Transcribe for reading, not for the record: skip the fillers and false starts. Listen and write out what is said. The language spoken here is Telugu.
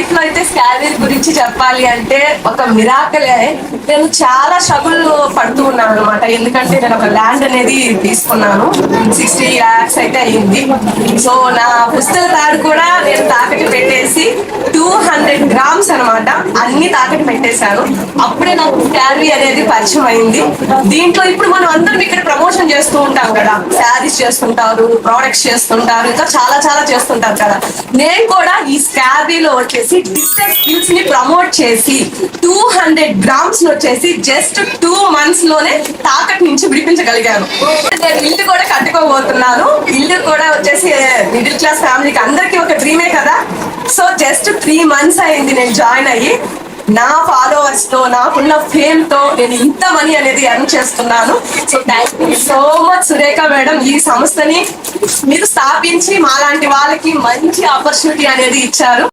లైఫ్ లో అయితే స్కావీ గురించి చెప్పాలి అంటే ఒక మిరాకలే. నేను చాలా స్ట్రగుల్ పడుతూ ఉన్నాను అనమాట. ఎందుకంటే నేను ఒక ల్యాండ్ అనేది తీసుకున్నాను, 60 lakhs అయితే అయ్యింది. సో నా పుస్తక తాడు కూడా నేను తాకట్టు పెట్టేసి 200 grams అనమాట అన్ని తాకట్టు పెట్టేశాను. అప్పుడే నాకు స్కావీ అనేది పరిచయం అయింది. దీంట్లో ఇప్పుడు మనం అందరం ఇక్కడ ప్రమోషన్ చేస్తూ ఉంటాం కదా, శారీస్ చేస్తుంటారు, ప్రోడక్ట్స్ చేస్తుంటారు, ఇంకా చాలా చాలా చేస్తుంటారు కదా. నేను కూడా ఈ స్కాబీలో వచ్చేసి డిజిటల్ స్కిల్స్ ని ప్రమోట్ చేసి 200 grams వచ్చేసి జస్ట్ 2 months లోనే తాకట్టు నుంచి విడిపించగలిగాను. నేను ఇల్లు కూడా కట్టుకోబోతున్నాను. ఇల్లు కూడా వచ్చేసి మిడిల్ క్లాస్ ఫ్యామిలీకి అందరికీ ఒక డ్రీమే కదా. సో జస్ట్ 3 months అయింది నేను జాయిన్ అయ్యి. నా ఫాలోవర్స్ తో, నాకున్న ఫేమ్ తో నేను ఇంత మనీ అనేది ఎర్న్ చేస్తున్నాను. So thank you so much Surekha madam. ఈ సంస్థని మీరు స్థాపించి మాలాంటి వాళ్ళకి మంచి ఆపర్చునిటీ అనేది ఇచ్చారు.